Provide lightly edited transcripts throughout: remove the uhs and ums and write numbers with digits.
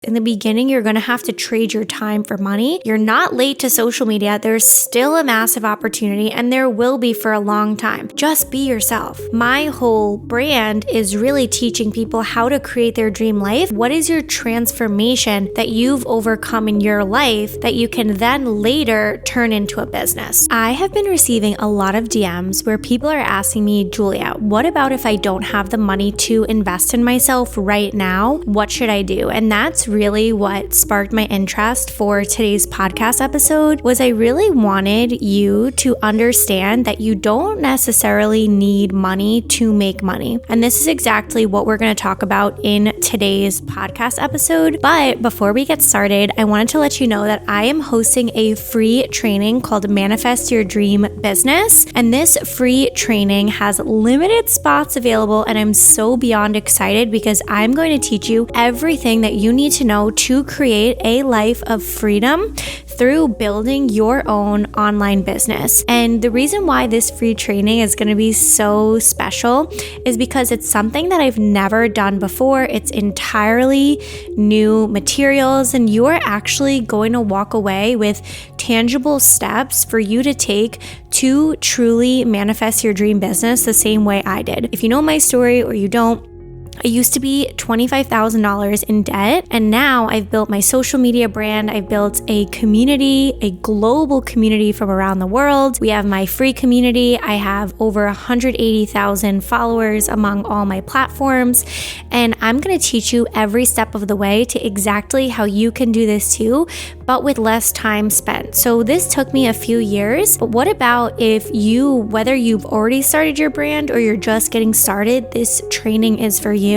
In the beginning, you're going to have to trade your time for money. You're not late to social media. There's still a massive opportunity, and there will be for a long time. Just be yourself. My whole brand is really teaching people how to create their dream life. What is your transformation that you've overcome in your life that you can then later turn into a business? I have been receiving a lot of DMs where people are asking me, Julia, what about if I don't have the money to invest in myself right now? What should I do? And that's really what sparked my interest for today's podcast episode. Was I really wanted you to understand that you don't necessarily need money to make money. And this is exactly what we're going to talk about in today's podcast episode. But before we get started, I wanted to let you know that I am hosting a free training called Manifest Your Dream Business. And this free training has limited spots available, and I'm so beyond excited because I'm going to teach you everything that you need to know to create a life of freedom through building your own online business. And the reason why this free training is going to be so special is because it's something that I've never done before. It's entirely new materials, and you are actually going to walk away with tangible steps for you to take to truly manifest your dream business the same way I did. If you know my story or you don't, I used to be $25,000 in debt, and now I've built my social media brand. I've built a community, a global community from around the world. We have my free community. I have over 180,000 followers among all my platforms, and I'm going to teach you every step of the way to exactly how you can do this too, but with less time spent. So this took me a few years, but what about if whether you've already started your brand or you're just getting started, this training is for you,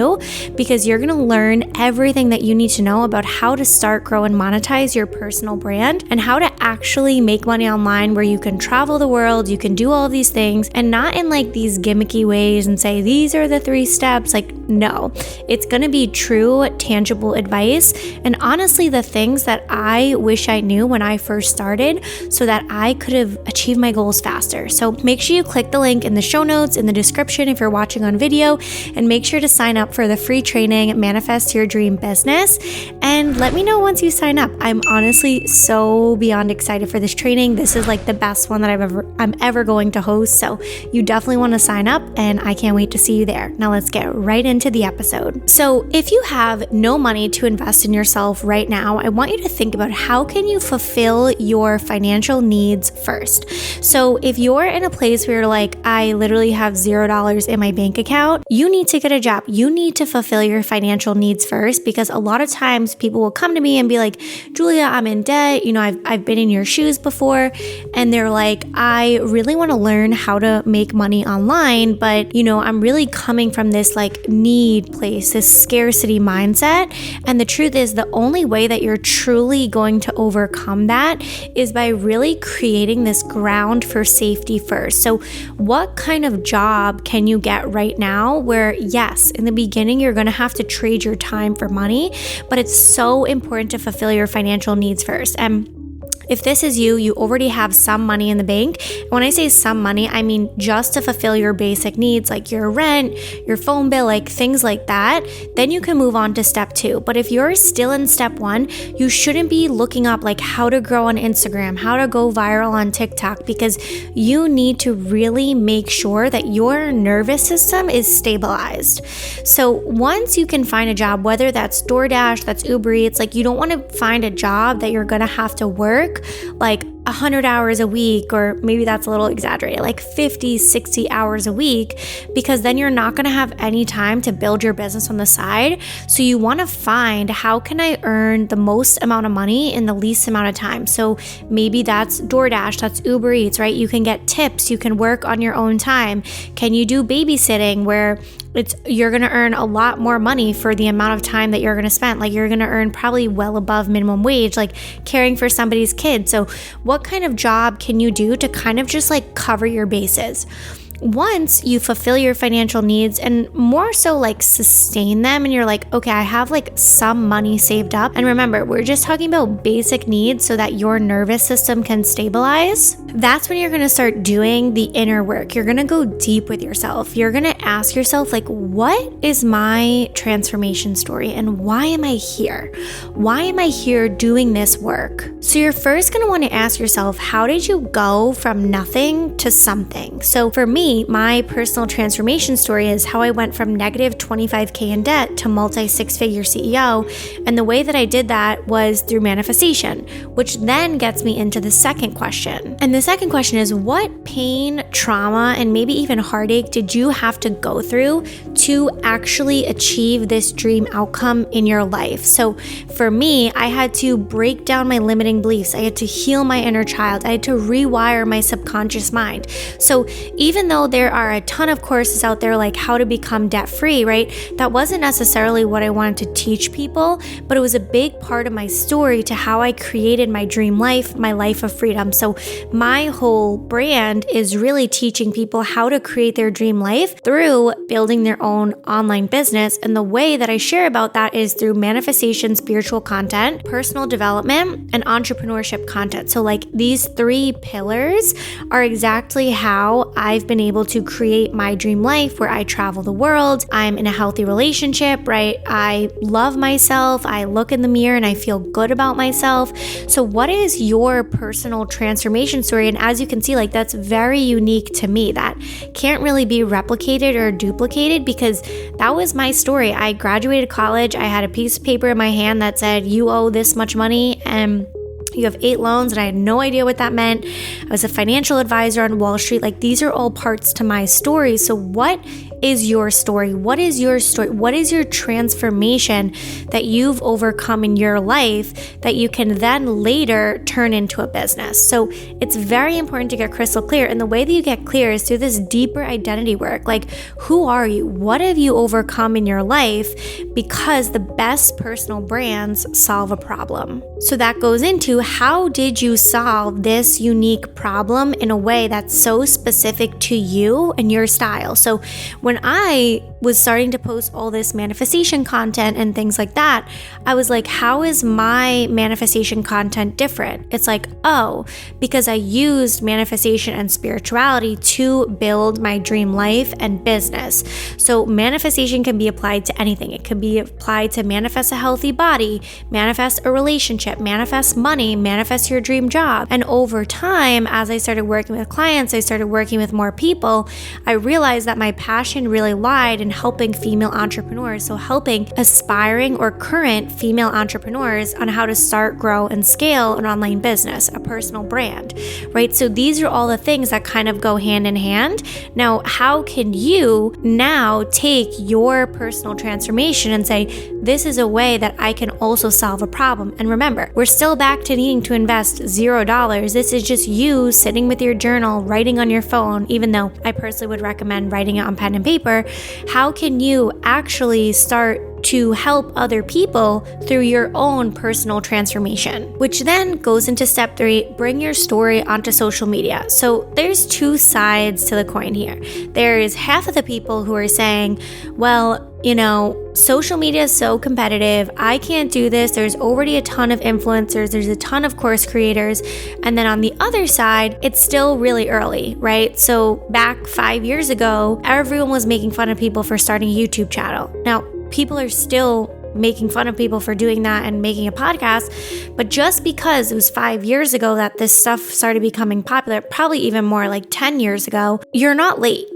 because you're going to learn everything that you need to know about how to start, grow, and monetize your personal brand, and how to actually make money online where you can travel the world, you can do all of these things, and not in like these gimmicky ways and say, these are the 3 steps. Like, no, it's going to be true, tangible advice. And honestly, the things that I wish I knew when I first started so that I could have achieved my goals faster. So make sure you click the link in the show notes, in the description if you're watching on video, and make sure to sign up for the free training, Manifest Your Dream Business. And let me know once you sign up. I'm honestly so beyond excited for this training. This is like the best one that I'm ever going to host. So you definitely want to sign up, and I can't wait to see you there. Now let's get right into the episode. So if you have no money to invest in yourself right now, I want you to think about how can you fulfill your financial needs first. So if you're in a place where you're like, I literally have $0 in my bank account, you need to get a job. You need to fulfill your financial needs first, because a lot of times people will come to me and be like, Julia, I'm in debt. I've been in your shoes before. And they're like, I really want to learn how to make money online, but I'm really coming from this like need place, this scarcity mindset. And the truth is, the only way that you're truly going to overcome that is by really creating this ground for safety first. So what kind of job can you get right now where, yes, in the beginning, you're going to have to trade your time for money, but it's so important to fulfill your financial needs first. And if this is you already have some money in the bank. When I say some money, I mean just to fulfill your basic needs, like your rent, your phone bill, like things like that. Then you can move on to step 2. But if you're still in step 1, you shouldn't be looking up like how to grow on Instagram, how to go viral on TikTok, because you need to really make sure that your nervous system is stabilized. So once you can find a job, whether that's DoorDash, that's Uber Eats, like you don't want to find a job that you're going to have to work like 100 hours a week, or maybe that's a little exaggerated, like 50, 60 hours a week, because then you're not going to have any time to build your business on the side. So you want to find, how can I earn the most amount of money in the least amount of time? So maybe that's DoorDash, that's Uber Eats, right? You can get tips, you can work on your own time. Can you do babysitting where you're going to earn a lot more money for the amount of time that you're going to spend? Like you're going to earn probably well above minimum wage, like caring for somebody's kid. So what kind of job can you do to kind of just like cover your bases? once you fulfill your financial needs and more so like sustain them, and you're like, okay, I have like some money saved up. And remember, we're just talking about basic needs so that your nervous system can stabilize. That's when you're going to start doing the inner work. You're going to go deep with yourself. You're going to ask yourself, like, what is my transformation story and why am I here? Why am I here doing this work? So you're first going to want to ask yourself, how did you go from nothing to something? So for me, my personal transformation story is how I went from negative 25K in debt to multi-six-figure CEO. And the way that I did that was through manifestation, which then gets me into the second question. And the second question is, what pain, trauma, and maybe even heartache did you have to go through to actually achieve this dream outcome in your life? So for me, I had to break down my limiting beliefs. I had to heal my inner child. I had to rewire my subconscious mind. So even though there are a ton of courses out there like how to become debt-free, right? That wasn't necessarily what I wanted to teach people, but it was a big part of my story to how I created my dream life, my life of freedom. So my whole brand is really teaching people how to create their dream life through building their own online business. And the way that I share about that is through manifestation, spiritual content, personal development, and entrepreneurship content. So like these three pillars are exactly how I've been able to create my dream life where I travel the world. I'm in a healthy relationship, right? I love myself. I look in the mirror and I feel good about myself. So what is your personal transformation story? And as you can see, like that's very unique to me. That can't really be replicated or duplicated because that was my story. I graduated college. I had a piece of paper in my hand that said, you owe this much money and you have 8 loans, and I had no idea what that meant. I was a financial advisor on Wall Street. Like these are all parts to my story. So what is your story? What is your story? What is your transformation that you've overcome in your life that you can then later turn into a business? So it's very important to get crystal clear. And the way that you get clear is through this deeper identity work. Like, who are you? What have you overcome in your life? Because the best personal brands solve a problem. So that goes into, how did you solve this unique problem in a way that's so specific to you and your style? So when I was starting to post all this manifestation content and things like that, I was like, how is my manifestation content different? It's like, oh, because I used manifestation and spirituality to build my dream life and business. So manifestation can be applied to anything. It can be applied to manifest a healthy body, manifest a relationship, manifest money, manifest your dream job. And over time, as I started working with clients, I started working with more people, I realized that my passion really lied in helping female entrepreneurs. So helping aspiring or current female entrepreneurs on how to start, grow, and scale an online business, a personal brand, right? So these are all the things that kind of go hand in hand. Now, how can you now take your personal transformation and say, this is a way that I can also solve a problem? And remember, we're still back to needing to invest $0. This is just you sitting with your journal, writing on your phone, even though I personally would recommend writing it on pen and paper. How can you actually start to help other people through your own personal transformation? Which then goes into step 3, bring your story onto social media. So there's 2 sides to the coin here. There is half of the people who are saying, well, you know, social media is so competitive. I can't do this. There's already a ton of influencers. There's a ton of course creators. And then on the other side, it's still really early, right? So back 5 years ago, everyone was making fun of people for starting a YouTube channel. Now, people are still making fun of people for doing that and making a podcast. But just because it was 5 years ago that this stuff started becoming popular, probably even more like 10 years ago, you're not late.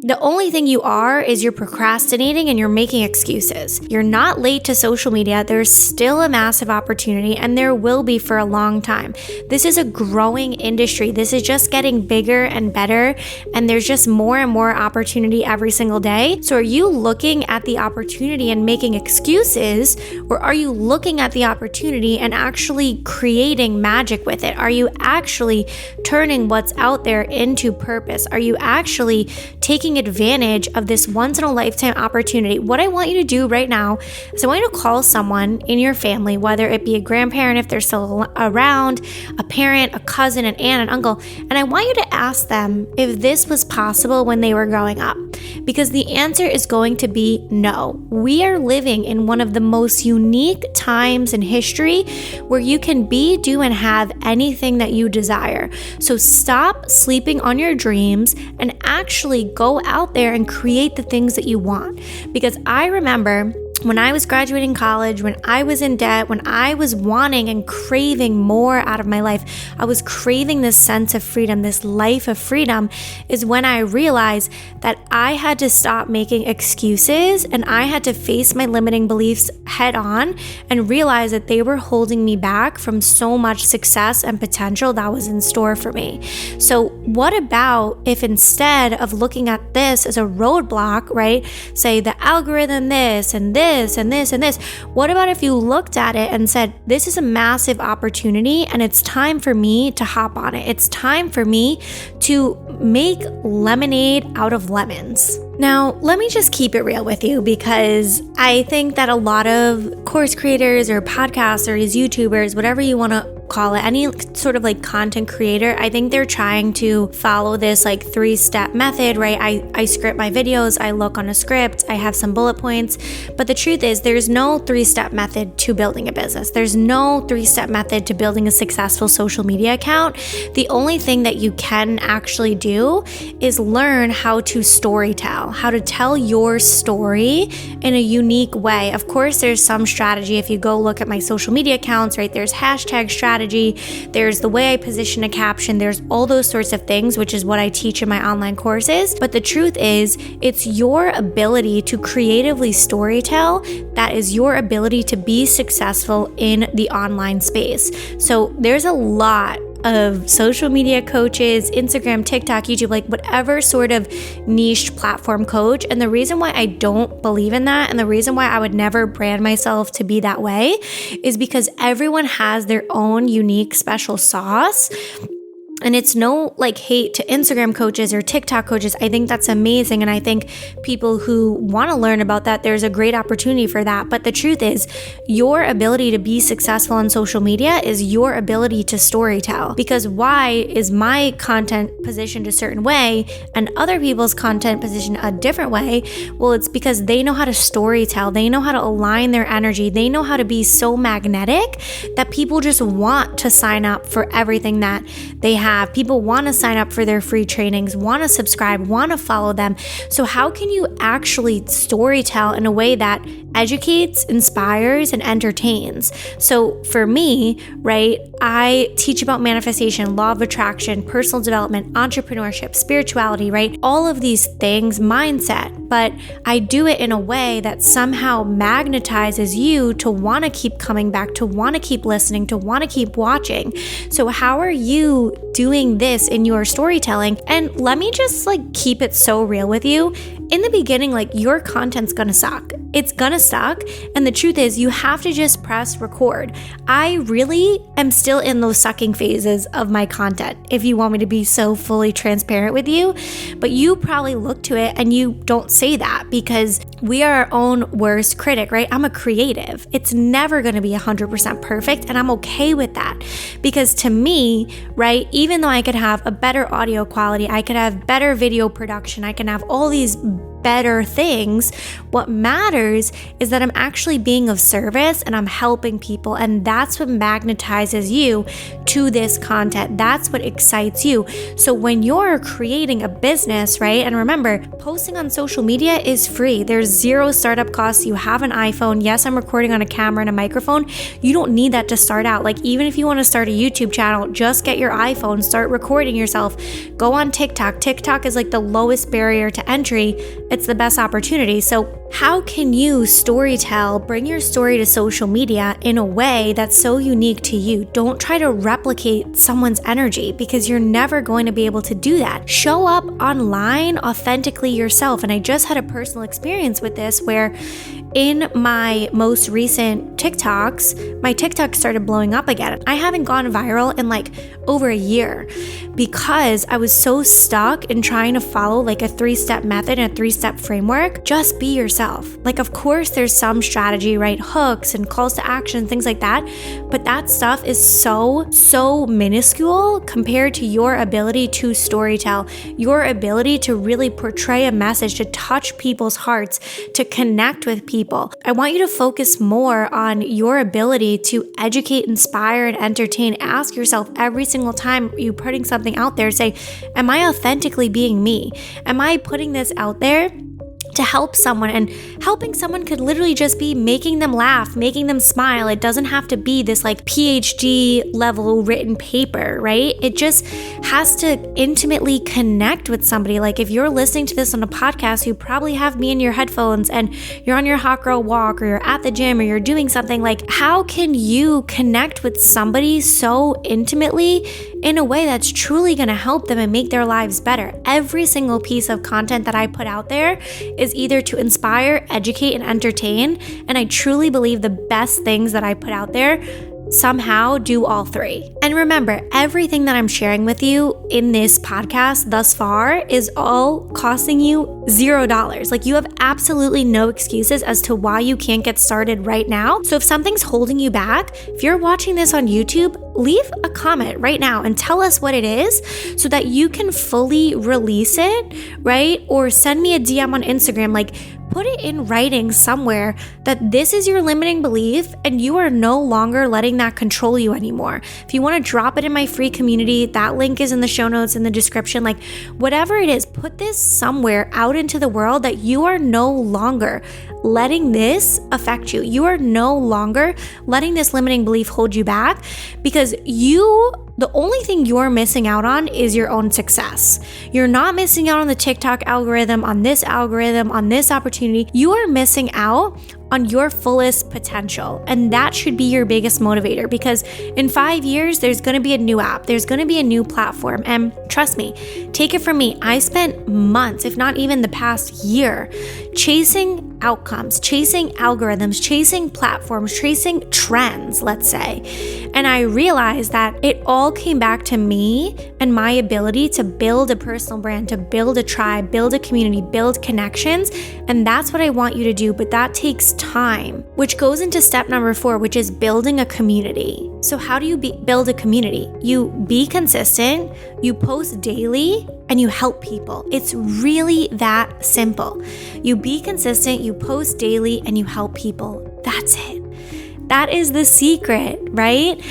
The only thing you are is you're procrastinating and you're making excuses. You're not late to social media. There's still a massive opportunity, and there will be for a long time. This is a growing industry. This is just getting bigger and better, and there's just more and more opportunity every single day. So are you looking at the opportunity and making excuses, or are you looking at the opportunity and actually creating magic with it? Are you actually turning what's out there into purpose? Are you actually taking taking advantage of this once in a lifetime opportunity, what I want you to do right now is I want you to call someone in your family, whether it be a grandparent if they're still around, a parent, a cousin, an aunt, an uncle, and I want you to ask them if this was possible when they were growing up. Because the answer is going to be no. We are living in one of the most unique times in history where you can be, do, and have anything that you desire. So stop sleeping on your dreams and actually go out there and create the things that you want. Because I remember when I was graduating college, when I was in debt, when I was wanting and craving more out of my life, I was craving this sense of freedom, this life of freedom, is when I realized that I had to stop making excuses and I had to face my limiting beliefs head on and realize that they were holding me back from so much success and potential that was in store for me. So what about if instead of looking at this as a roadblock, right, say the algorithm this and this and this and this, what about if you looked at it and said, this is a massive opportunity and it's time for me to hop on it. It's time for me to make lemonade out of lemons. Now, let me just keep it real with you, because I think that a lot of course creators or podcasters, YouTubers, whatever you want to call it, any sort of like content creator, I think they're trying to follow this like 3-step method, right? I script my videos, I look on a script, I have some bullet points, but the truth is there's no 3-step method to building a business. There's no 3-step method to building a successful social media account. The only thing that you can actually do is learn how to storytell, how to tell your story in a unique way. Of course, there's some strategy. If you go look at my social media accounts, right, there's hashtag strategy, there's the way I position a caption, there's all those sorts of things, which is what I teach in my online courses. But the truth is, it's your ability to creatively storytell that is your ability to be successful in the online space. So there's a lot of social media coaches, Instagram, TikTok, YouTube, like whatever sort of niche platform coach. And the reason why I don't believe in that, and the reason why I would never brand myself to be that way, is because everyone has their own unique special sauce. And it's no like hate to Instagram coaches or TikTok coaches. I think that's amazing. And I think people who want to learn about that, there's a great opportunity for that. But the truth is, your ability to be successful on social media is your ability to storytell. Because why is my content positioned a certain way and other people's content positioned a different way? Well, it's because they know how to storytell. They know how to align their energy. They know how to be so magnetic that people just want to sign up for everything that they have. People want to sign up for their free trainings, want to subscribe, want to follow them. So how can you actually storytell in a way that educates, inspires, and entertains? So for me, right, I teach about manifestation, law of attraction, personal development, entrepreneurship, spirituality, right? All of these things, mindset. But I do it in a way that somehow magnetizes you to want to keep coming back, to want to keep listening, to want to keep watching. So how are you doing this in your storytelling? And let me just like keep it so real with you. In the beginning, like your content's gonna suck. It's gonna suck. And the truth is, you have to just press record. I really am still in those sucking phases of my content, if you want me to be so fully transparent with you. But you probably look to it and you don't say that, because we are our own worst critic, right? I'm a creative. It's never gonna be 100% perfect. And I'm okay with that, because to me, right, even though I could have a better audio quality, I could have better video production, I can have all these better things, what matters is that I'm actually being of service and I'm helping people. And that's what magnetizes you to this content. That's what excites you. So when you're creating a business, right? And remember, posting on social media is free. There's zero startup costs. You have an iPhone. Yes, I'm recording on a camera and a microphone. You don't need that to start out. Like, even if you want to start a YouTube channel, just get your iPhone, start recording yourself, go on TikTok. TikTok is like the lowest barrier to entry. It's the best opportunity. So how can you storytell, bring your story to social media in a way that's so unique to you? Don't try to replicate someone's energy, because you're never going to be able to do that. Show up online authentically yourself. And I just had a personal experience with this where in my most recent TikToks, my TikTok started blowing up again. I haven't gone viral in like over a year because I was so stuck in trying to follow like a 3-step method and a 3-step framework. Just be yourself. Like, of course, there's some strategy, right? Hooks and calls to action, things like that. But that stuff is so minuscule compared to your ability to storytell, your ability to really portray a message, to touch people's hearts, to connect with people. I want you to focus more on your ability to educate, inspire, and entertain. Ask yourself every single time you're putting something out there, say, am I authentically being me? Am I putting this out there to help someone? And helping someone could literally just be making them laugh, making them smile. It doesn't have to be this like PhD level written paper, right? It just has to intimately connect with somebody. Like if you're listening to this on a podcast, you probably have me in your headphones and you're on your hot girl walk, or you're at the gym, or you're doing something. Like, how can you connect with somebody so intimately in a way that's truly going to help them and make their lives better? Every single piece of content that I put out there is either to inspire, educate, and entertain. And I truly believe the best things that I put out there somehow do all three. And remember, everything that I'm sharing with you in this podcast thus far is all costing you $0. Like, you have absolutely no excuses as to why you can't get started right now. So if something's holding you back, if you're watching this on YouTube, leave a comment right now and tell us what it is so that you can fully release it, right? Or send me a DM on Instagram. Like, put it in writing somewhere that this is your limiting belief and you are no longer letting that control you anymore. If you want to drop it in my free community, that link is in the show notes, in the description. Like, whatever it is, put this somewhere out into the world that you are no longer letting this affect you. You are no longer letting this limiting belief hold you back, because the only thing you're missing out on is your own success. You're not missing out on the TikTok algorithm, on this opportunity. You are missing out on your fullest potential. And that should be your biggest motivator, because in 5 years, there's going to be a new app. There's going to be a new platform. And trust me, take it from me, I spent months, if not even the past year, chasing outcomes, chasing algorithms, chasing platforms, chasing trends, let's say. And I realized that it all came back to me and my ability to build a personal brand, to build a tribe, build a community, build connections. And that's what I want you to do. But that takes time, which goes into step number 4, which is building a community. So how do you build a community? You be consistent, you post daily, and you help people. It's really that simple. You be consistent, you post daily, and you help people. That's it. That is the secret, right?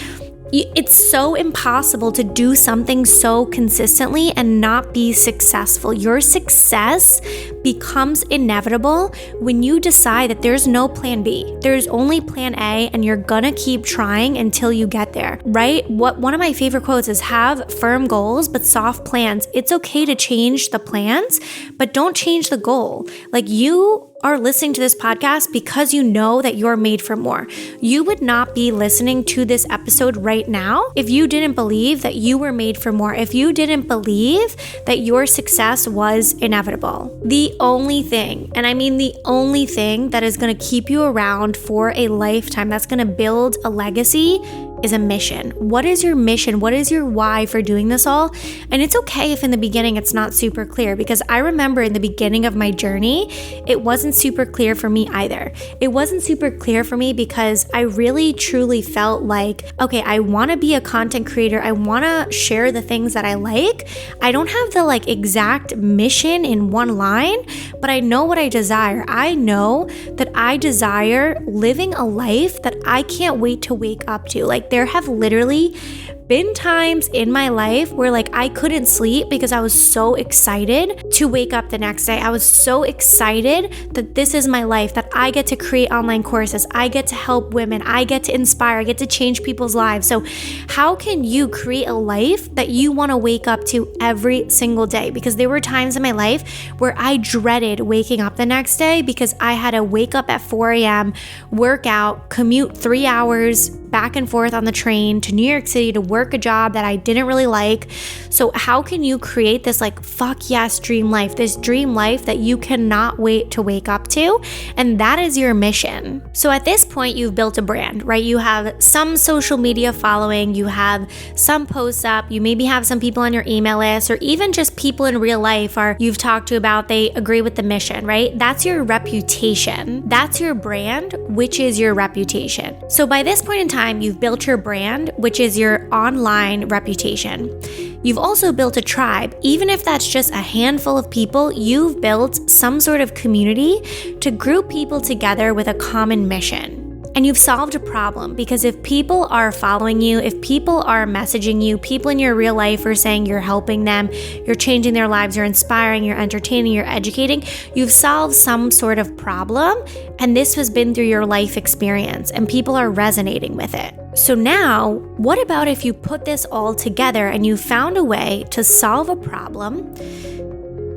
It's so impossible to do something so consistently and not be successful. Your success becomes inevitable when you decide that there's no plan B. There's only plan A, and you're gonna keep trying until you get there, right? One of my favorite quotes is, have firm goals but soft plans. It's okay to change the plans, but don't change the goal. Like, you are listening to this podcast because you know that you're made for more. You would not be listening to this episode right now if you didn't believe that you were made for more, if you didn't believe that your success was inevitable. The only thing, and I mean the only thing, that is going to keep you around for a lifetime, that's going to build a legacy, is a mission. What is your mission? What is your why for doing this all? And it's okay if in the beginning it's not super clear, because I remember in the beginning of my journey, it wasn't super clear for me either. It wasn't super clear for me because I really truly felt like, okay, I want to be a content creator. I want to share the things that I like. I don't have the like exact mission in one line, but I know what I desire. I know that I desire living a life that I can't wait to wake up to. Like, there have literally been times in my life where like I couldn't sleep because I was so excited to wake up the next day. I was so excited that this is my life, that I get to create online courses, I get to help women, I get to inspire, I get to change people's lives. So how can you create a life that you want to wake up to every single day? Because there were times in my life where I dreaded waking up the next day because I had to wake up at 4 a.m., work out, commute 3 hours back and forth on the train to New York City to work work a job that I didn't really like. So how can you create this like fuck yes dream life, this dream life that you cannot wait to wake up to? And that is your mission. So at this point, you've built a brand, right? You have some social media following, you have some posts up, you maybe have some people on your email list, or even just people in real life or you've talked to about, they agree with the mission, right? That's your reputation. That's your brand, which is your reputation. So by this point in time, you've built your brand, which is your online reputation. You've also built a tribe. Even if that's just a handful of people, you've built some sort of community to group people together with a common mission. And you've solved a problem, because if people are following you, if people are messaging you, people in your real life are saying you're helping them, you're changing their lives, you're inspiring, you're entertaining, you're educating, you've solved some sort of problem, and this has been through your life experience, and people are resonating with it. So now, what about if you put this all together and you found a way to solve a problem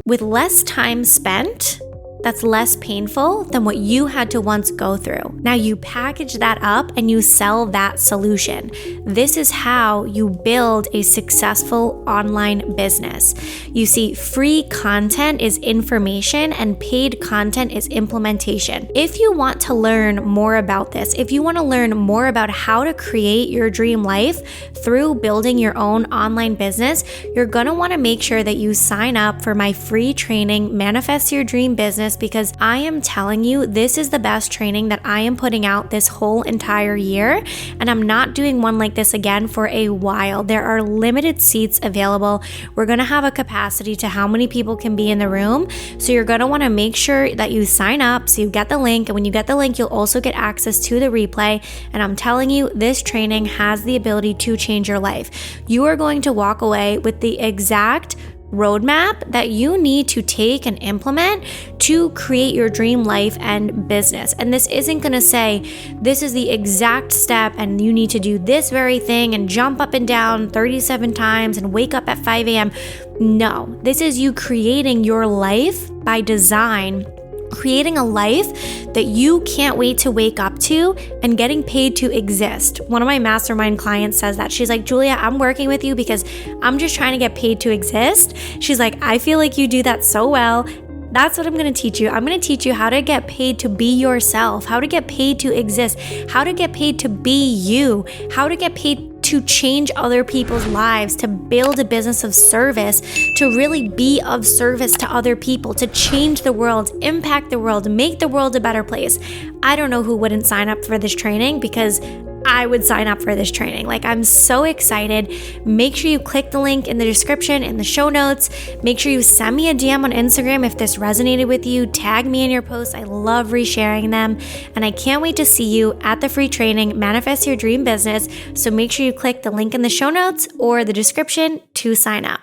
with less time spent that's less painful than what you had to once go through? Now you package that up and you sell that solution. This is how you build a successful online business. You see, free content is information and paid content is implementation. If you want to learn more about this, if you want to learn more about how to create your dream life through building your own online business, you're going to want to make sure that you sign up for my free training, Manifest Your Dream Business, because I am telling you, this is the best training that I am putting out this whole entire year, and I'm not doing one like this again for a while. There are limited seats available. We're going to have a capacity to how many people can be in the room, so you're going to want to make sure that you sign up so you get the link, and when you get the link, you'll also get access to the replay. And I'm telling you, this training has the ability to change your life. You are going to walk away with the exact roadmap that you need to take and implement to create your dream life and business. And this isn't going to say this is the exact step and you need to do this very thing and jump up and down 37 times and wake up at 5 a.m. No, this is you creating your life by design, creating a life that you can't wait to wake up to and getting paid to exist. One of my mastermind clients says that. She's like, Julia, I'm working with you because I'm just trying to get paid to exist. She's like, I feel like you do that so well. That's what I'm going to teach you. I'm going to teach you how to get paid to be yourself, how to get paid to exist, how to get paid to be you, how to get paid to change other people's lives, to build a business of service, to really be of service to other people, to change the world, impact the world, make the world a better place. I don't know who wouldn't sign up for this training, because I would sign up for this training. Like, I'm so excited. Make sure you click the link in the description, in the show notes. Make sure you send me a DM on Instagram if this resonated with you. Tag me in your posts. I love resharing them. And I can't wait to see you at the free training, Manifest Your Dream Business. So make sure you click the link in the show notes or the description to sign up.